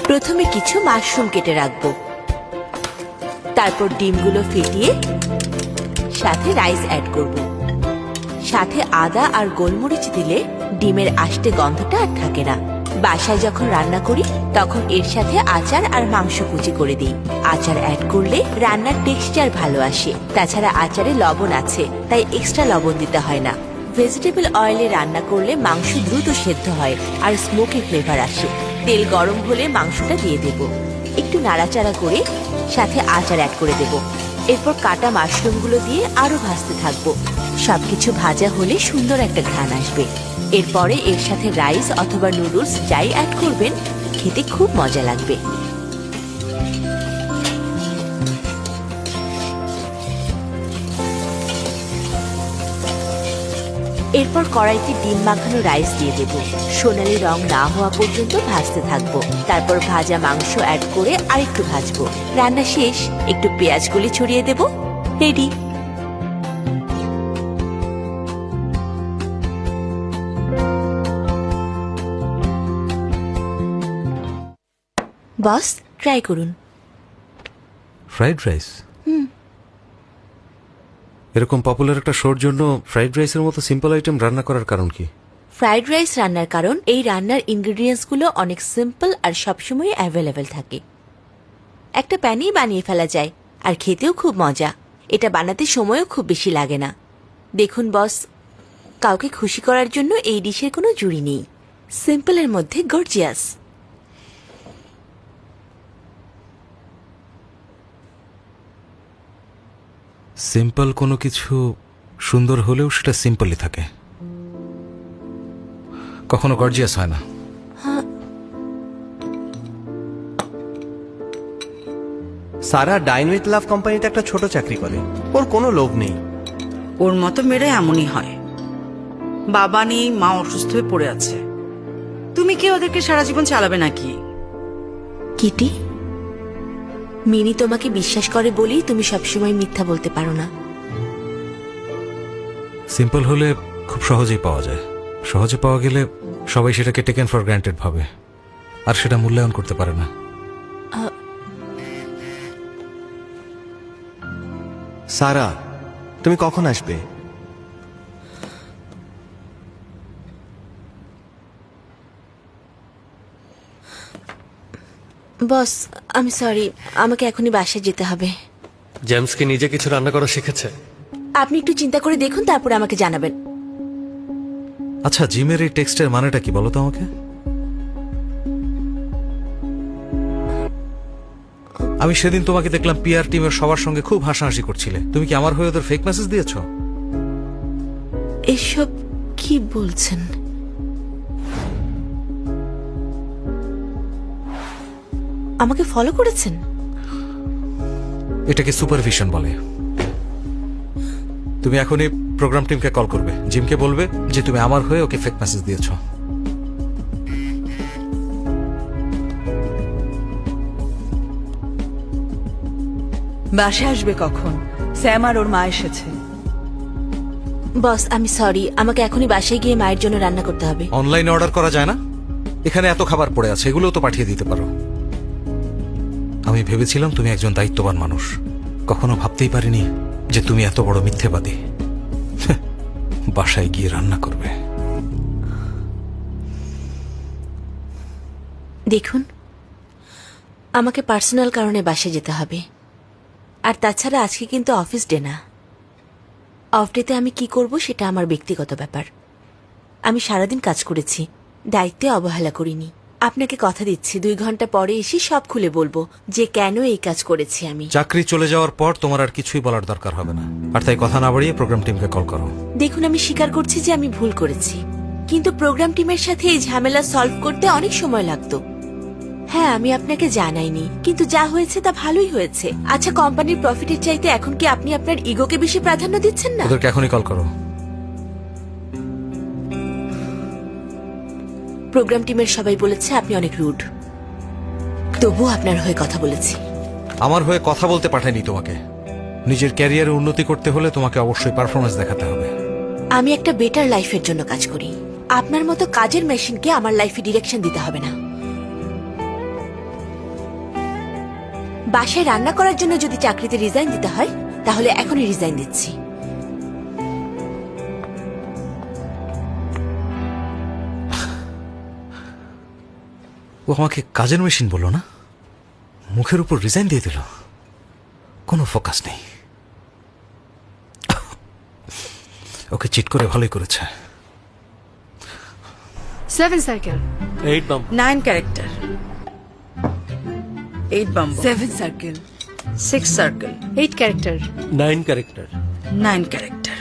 প্রথমে কিছু মাশরুম কেটে রাখবো, তারপর ডিমগুলো ফেটিয়ে সাথে রাইস অ্যাড করব। সাথে আদা আর গোলমরিচ দিলে ডিমের আষ্টে গন্ধটা আর থাকে না। বাসায় যখন রান্না করি তখন এর সাথে আচার আর মাংস কুচি করে দিই। আচার অ্যাড করলে রান্নার টেক্সচার ভালো আসে। তাছাড়া আচারে লবণ আছে, তাই এক্সট্রা লবণ দিতে হয় না। ভেজিটেবল অয়েলে রান্না করলে মাংস দ্রুত সেদ্ধ হয় আর স্মোকি ফ্লেভার আসে। তেল গরম হলে মাংসটা দিয়ে দেব, একটু নাড়াচাড়া করে সাথে আচার অ্যাড করে দেব। এরপর কাটা মাশরুমগুলো দিয়ে আরো ভাজতে থাকবো। সবকিছু ভাজা হলে সুন্দর একটা ঘ্রাণ আসবে। এরপরে এর সাথে রাইস অথবা নুডলস যাই অ্যাড করবেন, খেতে খুব মজা লাগবে। এরপর কড়াইতে ডিম মাখানো রাইস দিয়ে দেব। সোনালী রং না হওয়া পর্যন্ত ভাজতে থাকবো। তারপর ভাজা মাংস অ্যাড করে আরেকটু ভাজবো। রান্না শেষ, একটু পেঁয়াজ কুলি ছড়িয়ে দেব। রেডি। বস, ট্রাই করুন। Fried rice? এরকম পপুলার একটা শোর জন্য ফ্রাইড রাইসের মতো সিম্পল আইটেম রান্না করার কারণ কি? ফ্রাইড রাইস রান্নার কারণ এই রান্নার ইনগ্রেডিয়েন্টস গুলো অনেক সিম্পল আর সবসময় অ্যাভেলেবেল থাকে। একটা প্যানেই বানিয়ে ফেলা যায় আর খেতেও খুব মজা। এটা বানাতে সময়ও খুব বেশি লাগে না। দেখুন বস, কাউকে খুশি করার জন্য এই ডিশের কোনো জুড়ি নেই। সিম্পলের মধ্যে গর্জিয়াস। সিম্পল কোনো কিছু সুন্দর হলেও সেটা সিম্পলই থাকে, কখনো গর্জিয়াস হয় না। সারা ডাইন উইথ লাভ কোম্পানিতে একটা ছোট চাকরি করে, ওর কোনো লোভ নেই। ওর মতো মেয়েরা এমনই হয়। বাবা নেই, মা অসুস্থ হয়ে পড়ে আছে। তুমি কি ওদেরকে সারা জীবন চালাবে নাকি? কিটি, মিনি তোমাকে বিশ্বাস করে বলেই তুমি সবসময় মিথ্যা বলতে পারো না। সিম্পল হলে খুব সহজেই পাওয়া যায়। সহজে পাওয়া গেলে সবাই সেটাকে টেকেন ফর গ্রান্টেড ভাবে, আর সেটা মূল্যায়ন করতে পারে না। সারা, তুমি কখন আসবে? বস, আমি সরি, আমাকে এখনই বাসায় যেতে হবে। জেমস কি নিজে কিছু রান্না করা শিখেছে? আপনি একটু চিন্তা করে দেখুন, তারপরে আমাকে জানাবেন। আচ্ছা, জিমের এই টেক্সটের মানেটা কি বলো তো আমাকে? আমি সেদিন তোমাকে দেখলাম পিআর টিমের সবার সঙ্গে খুব হাসাহাসি করছিলে। তুমি কি আমার হয়ে ওদের ফেক মেসেজ দিয়েছো? এসব কি বলছেন? আমাকে ফলো করেছেন? এটাকে সুপারভিশন বলে। তুমি এখনই প্রোগ্রাম টিমকে কল করবে, জিমকে বলবে যে তুমি আমার হয়ে ওকে ফেক মেসেজ দিয়েছো। বাসায় আসবে কখন? স্যাম আর ওর মা এসেছে। বস, আমি সরি, আমাকে এখনই বাসায় গিয়ে মায়ের জন্য রান্না করতে হবে। অনলাইনে অর্ডার করা যায় না? এখানে এত খাবার পড়ে আছে, এগুলোও তো পাঠিয়ে দিতে পারো। আমি ভেবেছিলাম তুমি একজন দায়িত্ববান মানুষ, কখনো ভাবতেই পারিনি যে তুমি এত বড় মিথ্যেবাদী। বাসায় গিয়ে রান্না করবে। দেখুন, আমাকে পার্সোনাল কারণে বাসায় যেতে হবে। আর তাছাড়া আজকে কিন্তু অফিস ডে না। অফ ডেতে আমি কি করব সেটা আমার ব্যক্তিগত ব্যাপার। আমি সারাদিন কাজ করেছি, দায়িত্বে অবহেলা করিনি। আপনাকে কথা দিচ্ছি, 2 ঘন্টা পরে এসে সব খুলে বলবো যে কেন এই কাজ করেছি আমি। চাকরি চলে যাওয়ার পর তোমার আর কিছুই বলার দরকার হবে না। আর তাই কথা না বাড়িয়ে প্রোগ্রাম টিমকে কল করো। দেখুন, আমি স্বীকার করছি যে আমি ভুল করেছি, কিন্তু প্রোগ্রাম টিমের সাথে এই ঝামেলা সলভ করতে অনেক সময় লাগতো। হ্যাঁ, আমি আপনাকে জানাইনি, কিন্তু যা হয়েছে তা ভালোই হয়েছে। আচ্ছা, কোম্পানির প্রফিটের চাইতে এখন কি আপনি আপনার ইগোকে বেশি প্রাধান্য দিচ্ছেন না? ওদেরকে এখনই কল করো। প্রোগ্রাম টিমের সবাই বলেছে আপনি অনেক রুড, তবুও আপনার হয়ে কথা বলেছি। আমার হয়ে কথা বলতে পাঠাইনি তোমাকে। নিজের ক্যারিয়ারে উন্নতি করতে হলে তোমাকে অবশ্যই পারফরমেন্স দেখাতে হবে। আমি একটা বেটার লাইফের জন্য কাজ করি। আপনার মতো কাজের মেশিনকে আমার লাইফে ডিরেকশন দিতে হবে না। বাসায় রান্না করার জন্য যদি চাকরিতে রিজাইন দিতে হয় তাহলে এখনই রিজাইন দিচ্ছি। ও আমাকে কাজের মেশিন বললো না, মুখের উপর রিজাইন দিয়ে দিল। কোনো ফোকাস নেই। ওকে চিট করে ভালোই করেছে। 7 সার্কেল 8 বাম 9 character, 8 bamboo, 7 circle 6 circle, 8 character 9 character 9 character.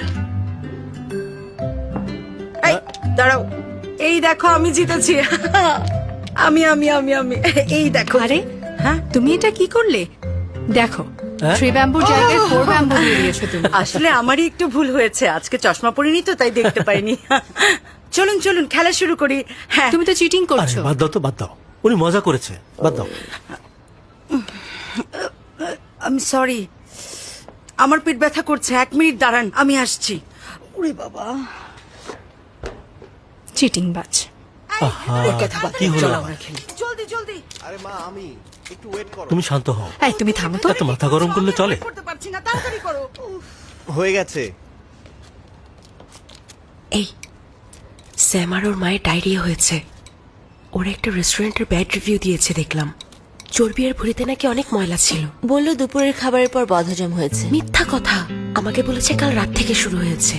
এই দাঁড়াও, এই দেখো আমি জিতেছি। আমি আমি আমি আমি এই দেখো। আরে হ্যাঁ, তুমি এটা কি করলে? দেখো 3 ব্যাম্বুর জায়গায় 4 ব্যাম্বু দিয়ে দিয়েছো তুমি। আসলে আমারই একটু ভুল হয়েছে, আজকে চশমা পরিনি তো তাই দেখতে পাইনি। চলুন চলুন খেলা শুরু করি। হ্যাঁ, তুমি তো চিটিং আরে করছো। বাদ দাও তো, বাদ দাও, উনি মজা করেছে, বাদ দাও। আমি সরি, আমার পেট ব্যথা করছে, 1 মিনিট দাঁড়ান, আমি আসছি। ওরে বাবা, চিটিং বাজ। ওর কথা বাদ কি দাও, হলো চলো আবার? আমরা খেলি। জলদি জলদি। আরে মা, আমি একটু ওয়েট করো। তুমি শান্ত হও, এই তুমি থামো তো। এত মাথা গরম করলে চলে? করতে পারছি না, তাড়াতাড়ি করো। হয়ে গেছে। এই স্যাম আর ওর মায়ের ডায়রিয়া হয়েছে। ওরা একটা রেস্টুরেন্টের ব্যাড রিভিউ দিয়েছে দেখলাম। চর্বি আর ভুঁড়িতে নাকি অনেক ময়লা ছিল। বলল দুপুরের খাবারের পর বদহজম হয়েছে। মিথ্যা কথা, আমাকে বলেছে কাল রাত থেকে শুরু হয়েছে।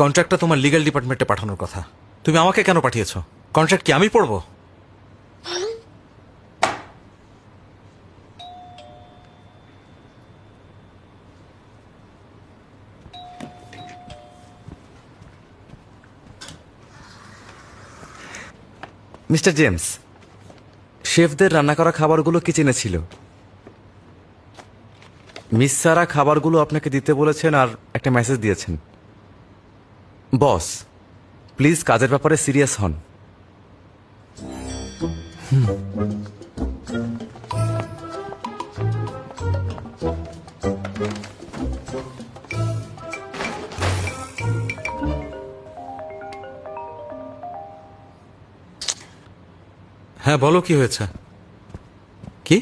কন্ট্রাক্টটা তোমার লিগ্যাল ডিপার্টমেন্টে পাঠানোর কথা। তুমি আমাকে কেন পাঠিয়েছো? কন্ট্রাক্ট কি আমি পড়বো? মিস্টার জেমস, শেফদের রান্না করা খাবারগুলো কিচেনে ছিল। মিস সারা খাবারগুলো আপনাকে দিতে বলেছেন আর একটা মেসেজ দিয়েছেন। বস, প্লিজ কাজের ব্যাপারে সিরিয়াস হন। হ্যাঁ বলো, কি হয়েছে? কি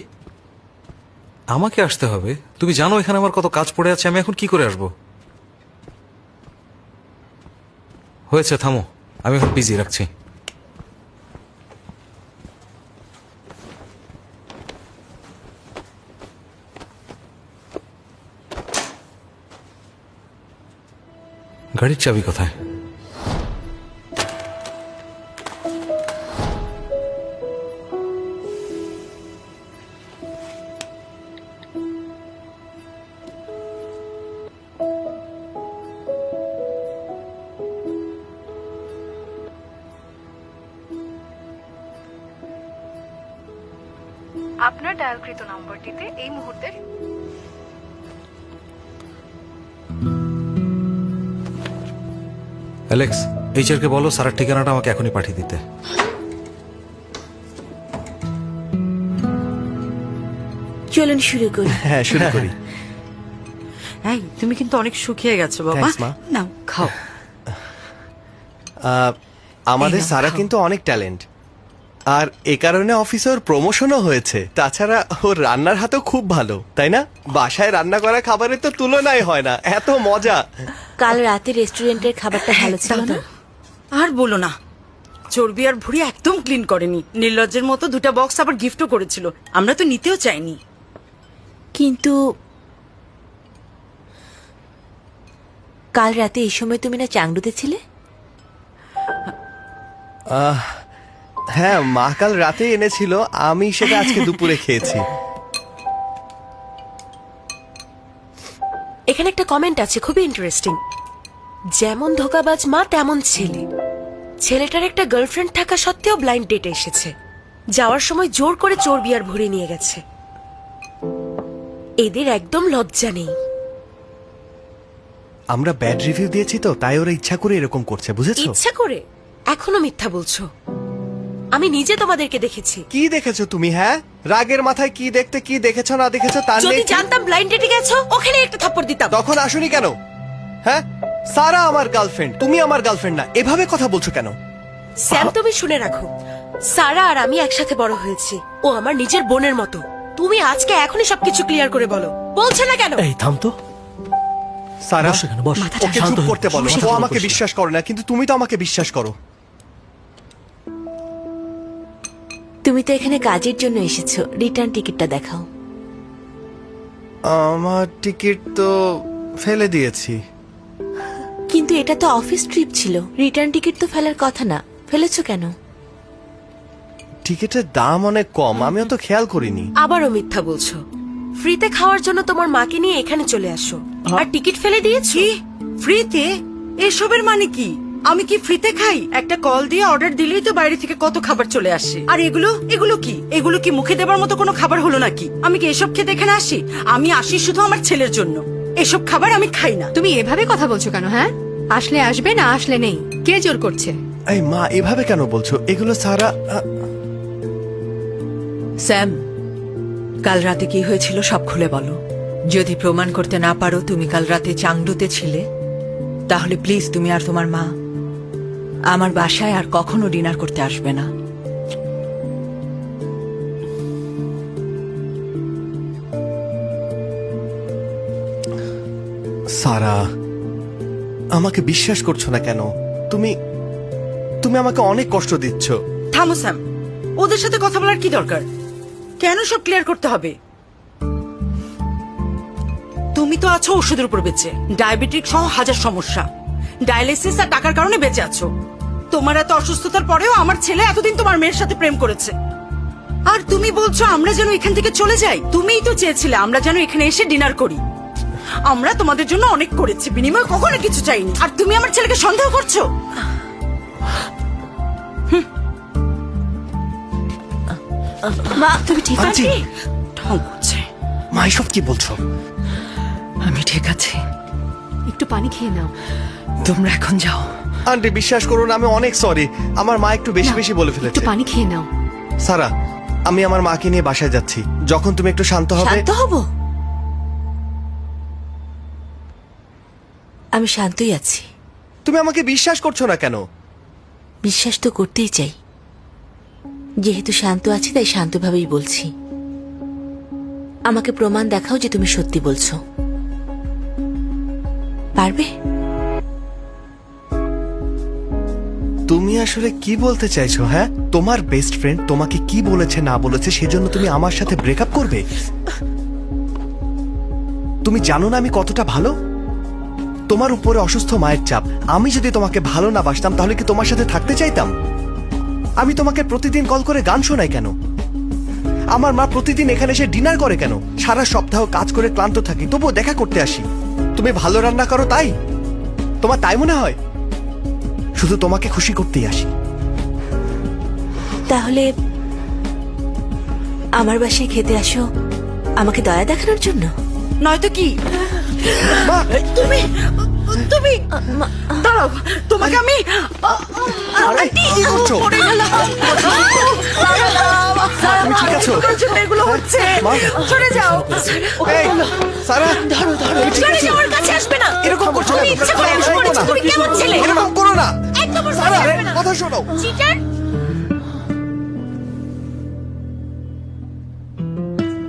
আমাকে আসতে হবে? তুমি জানো এখানে আমার কত কাজ পড়ে আছে, আমি এখন কি করে আসবো? হয়েছে, থামো, আমি এখন বিজি, রাখছি। গাড়ির চাবি কোথায়? আপনার ডায়ালকৃত নম্বরটিতে এই মুহূর্তে অ্যালেক্স, এইচআরকে বলো সারার ঠিকানাটা আমাকে এখনই পাঠিয়ে দিতে। চলুন শুরু করি। হ্যাঁ, শুরু করি। এই তুমি কিন্তু অনেক শুকিয়ে গেছো বাবা। Thanks, মা। নাও খাও। আমাদের এই নাও, সারা খাও। কিন্তু অনেক ট্যালেন্ট, আর এ কারণে অফিসে ওর প্রমোশনও হয়েছে। তাছাড়া ওর রান্নার হাতও খুব ভালো, তাই না? বাসায় রান্না করা খাবারের তো তুলনাই হয় না, এত মজা। কাল রাতে রেস্টুরেন্টের খাবারটা ভালো ছিল না। আর বলো না, চর্বি আর ভুঁড়ি একদম ক্লিন করেনি। নির্লজ্জের মতো 2টা বক্স আবার গিফটও করেছিল, আমরা তো নিতেও চাইনি। কিন্তু কাল রাতে এই সময় তুমি না চাংডুতে ছিলে? হ্যাঁ, মা কাল রাতে এনেছিল, আমি সেটা আজকে দুপুরে খেয়েছি। এখানে একটা কমেন্ট আছে খুবই ইন্টারেস্টিং। যেমন ধোকাবাজ মা তেমন ছেলে। ছেলেটার একটা গার্লফ্রেন্ড থাকা সত্ত্বেও ব্লাইন্ড ডেটে এসেছে। যাওয়ার সময় জোর করে চর্বি আর ভুঁড়ি নিয়ে গেছে। এদের একদম লজ্জা নেই। আমরা ব্যাড রিভিউ দিয়েছি তো, তাই ওরা ইচ্ছা করে এরকম করছে, বুঝেছো? ইচ্ছা করে? এখনো মিথ্যা বলছো। আমি নিজে তোমাদেরকে দেখেছি। কি দেখেছো তুমি? হ্যাঁ, রাগের মাথায় কি দেখতে, কি দেখেছো না দেখেছো তার যদি নেই। জানতাম ব্লাইন্ড ডেটে গেছো, ওখানে একটা থাপ্পড় দিতাম। তখন আসুনি কেন? হ্যাঁ, সারা আমার গার্লফ্রেন্ড, তুমি আমার গার্লফ্রেন্ড না। এভাবে কথা বলছো কেন? স্যাম, তুমি শুনে রাখো, সারা আর আমি একসাথে বড় হয়েছি। ও আমার নিজের বোনের মতো। তুমি আজকে এখনই সবকিছু ক্লিয়ার করে বলো। বলছে না কেন? এই থাম তো। সারা, বস এখানে, বস। ওকে শান্ত চুপ হয়ে করতে বস, বলো। শান্ত ও হয়ে আমাকে বস। বিশ্বাস করে না, কিন্তু তুমি তো আমাকে বিশ্বাস করো। তুমি তো এখানে কাজের জন্য এসেছো, রিটার্ন টিকিটটা দেখাও। আমার টিকিট তো ফেলে দিয়েছি। কিন্তু এটা তো অফিস ট্রিপ ছিল, রিটার্ন টিকিট তো ফেলার কথা না, ফেলেছো কেন? টিকিটের দাম অনেক কম, আমিও তো খেয়াল করিনি। আবারও মিথ্যা বলছো। ফ্রিতে খাওয়ার জন্য তোমার মাকে নিয়ে এখানে চলে আসো, আর টিকিট ফেলে দিয়েছি। কি ফ্রিতে? এসবের মানে কি? আমি কি ফ্রিতে খাই? একটা কল দিয়ে অর্ডার দিলেই তো বাইরে থেকে কত খাবার চলে আসে। আর এগুলো এগুলো কি? এগুলো কি মুখে দেবার মতো কোনো খাবার হলো নাকি? আমি কি এসব খেতে এখানে আসি? আমি আসি শুধু আমার ছেলের জন্য। এসব খাবার আমি খাই না। তুমি এভাবে কথা বলছো কেন? হ্যাঁ, আসলে আসবে, না আসলে নেই। কে জোর করছে? এই মা, এভাবে কেন বলছো? এগুলো সারা স্যাম, কাল রাতে কি হয়েছিল সব খুলে বলো। যদি প্রমাণ করতে না পারো তুমি কাল রাতে চাংদুতে ছিলে, তাহলে প্লিজ তুমি আর তোমার মা আমার বাসায় আর কখনো ডিনার করতে আসবে না। সারা, আমাকে বিশ্বাস করছো না কেন? তুমি তুমি আমাকে অনেক কষ্ট দিচ্ছ। থামো স্যাম, ওদের সাথে কথা বলার কি দরকার? কেন সব ক্লিয়ার করতে হবে? তুমি তো আছো ওষুধের উপর বেঁচে, ডায়াবেটিক সহ হাজার সমস্যা, ডায়ালিসিস আর টাকার কারণে বেঁচে আছো। তোমার এত অসুস্থতার পরেও আমার ছেলে এতদিন তোমার মেয়ের সাথে প্রেম করেছে, আর তুমি বলছো আমরা যেন এখান থেকে চলে যাই। তুমিই তো চেয়েছিলে আমরা যেন এখানে এসে ডিনার করি। আমরা তোমাদের জন্য অনেক করেছি, বিনিময়ে কখনো কিছু চাইনি, আর তুমি আমার ছেলেকে সন্দেহ করছো। মা, তুমি ঠিক আন্টি, আছো? ঢং করছে। মা এসব কি বলছো? আমি ঠিক আছি, একটু পানি খেয়ে নাও। তোমরা এখন যাও। আন্টি বিশ্বাস করুন, আমি অনেক সরি। আমার মা একটু বেশি বেশি বলে একটু ফেলেছে। পানি খেয়ে নাও। সারা, আমি আমার মাকে নিয়ে বাসায় যাচ্ছি। যখন তুমি একটু শান্ত হবে। শান্ত হব? আমি শান্তই আছি। তুমি আমাকে বিশ্বাস করছো না কেন? বিশ্বাস তো করতেই চাই, যেহেতু শান্ত আছি তাই শান্তভাবেই বলছি। আমাকে প্রমাণ দেখাও যে তুমি সত্যি বলছো, পারবে? তুমি আসলে কি বলতে চাইছো? হ্যাঁ, তোমার বেস্ট ফ্রেন্ড তোমাকে কি বলেছে না বলেছে সেজন্য তুমি আমার সাথে ব্রেকআপ করবে? তুমি জানো না আমি কতটা ভালো? তোমার উপরে অসুস্থ মায়ের চাপ। আমি যদি তোমাকে ভালো না বাসতাম তাহলে কি তোমার সাথে থাকতে চাইতাম? আমি তোমাকে প্রতিদিন কল করে গান শোনাই কেন? আমার মা প্রতিদিন এখানে এসে ডিনার করে কেন? সারা সপ্তাহ কাজ করে ক্লান্ত থাকি, তবুও দেখা করতে আসি। তুমি ভালো রান্না করো তাই? তোমার তাই মনে হয়? শুধু তোমাকে খুশি করতেই আসি। তাহলে আমার বাসায় খেতে আসো আমাকে দয়া দেখানোর জন্য? নয়তো কি? তুমি তুমি দাঁড়াও, তোমাকে আমি আরে, কি করছো? তুমি ঠিক আছো? তোমার জন্য এগুলো হচ্ছে। মা। সরে যাও। এই, সারা, তুমি ঠিক চলে আছো? যাও, ওর কাছে আসবে না। এরকম করছো তুমি কেন? ইচ্ছে করে এমন এরকম করেছো, না। তুমি কেমন ছেলে? এরকম করো না। একদম ওর সারা, কাছে আসবে না। কথা শোনো। চিটার।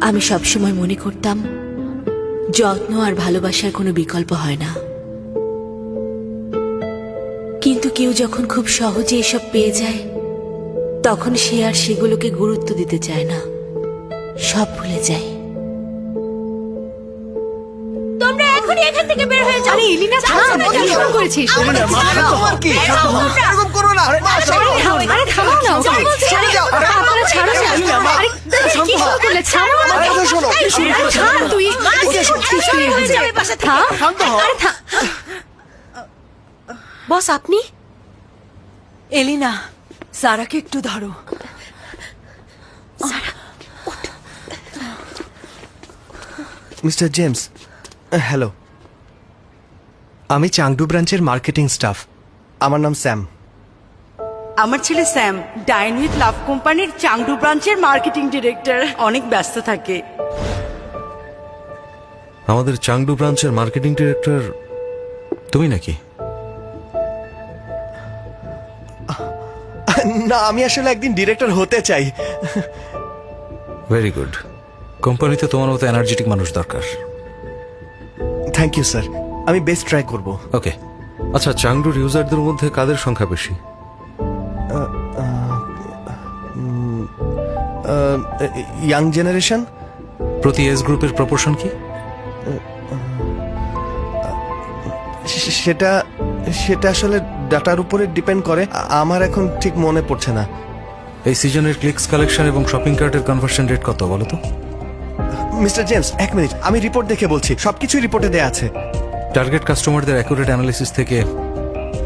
আমি সবসময় মনে করতাম যত্ন আর ভালোবাসার কোনো বিকল্প হয় না, কিন্তু কেউ যখন খুব সহজে এসব পেয়ে যায় তখন সে আর সেগুলোকে গুরুত্ব দিতে চায় না, সব ভুলে যায়। তোমরা এখনই এখান থেকে বের হয়ে যাও। আরে এলিনা, থাম, কি শুরু করেছিস? তোমার কি? এরকম করো না। মা, শোনো। আরে থামাও না ওকে। সরে যাও। আপনারা ছাড়ো না। আরে কি শুরু করলে? ছাড়ো আমার আমাকে। কথা শোনো। আরে ছাড় তুই। কি করছিস তুই এভাবে? থাম। আরে থাম। বস, আপনি? এলিনা, সারাকে একটু ধরো। Mister James, hello. আমি চাংডু ব্রাঞ্চের মার্কেটিং স্টাফ। আমার নাম স্যাম। আমার ছেলে স্যাম ডাইন উইথ লাভ কোম্পানির চাংডু ব্রাঞ্চের মার্কেটিং ডিরেক্টর। অনেক ব্যস্ত থাকে। আমাদের চাংডু ব্রাঞ্চের মার্কেটিং ডিরেক্টর তুমি নাকি? না, আমি আসলে একদিন ডিরেক্টর হতে চাই। Very good. কোম্পানিতে তোমার মতো এনার্জেটিক মানুষ দরকার। থ্যাংক ইউ স্যার, আমি বেস্ট ট্রাই করব। ওকে, আচ্ছা, চাংডুর ইউজারদের মধ্যে কাদের সংখ্যা বেশি? Young generation. প্রতি এজ গ্রুপের প্রপোর্শন কি? সেটা সেটা আসলে ডাটার উপরে ডিপেন্ড করে। আমার এখন ঠিক মনে পড়ছে না। এই সিজনের ক্লিকস কালেকশন এবং শপিং কার্টের কনভার্সন রেট কত বলো তো? মিস্টার জেমস, এক মিনিট, আমি রিপোর্ট দেখে বলছি। সবকিছুই রিপোর্টে দেয়া আছে। টার্গেট কাস্টমারদের অ্যাকুরেট অ্যানালিসিস থেকে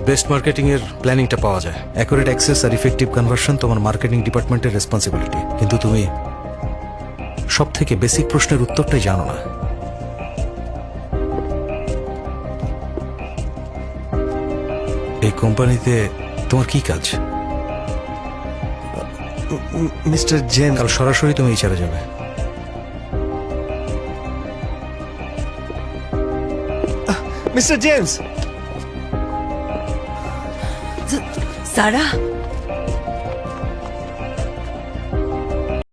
বেস্ট মার্কেটিং এর প্ল্যানিংটা পাওয়া যায়। অ্যাকুরেট অ্যাক্সেস আর ইফেক্টিভ কনভার্সন তোমার মার্কেটিং ডিপার্টমেন্টের রেসপন্সিবিলিটি, কিন্তু তুমি সব থেকে বেসিক প্রশ্নের উত্তরটাই জানো না। এই কোম্পানিতে তোমার কি কাজ? মিস্টার জেমস, কাল সরাসরি তুমি এইচআরে যাবে। Mister James. সারা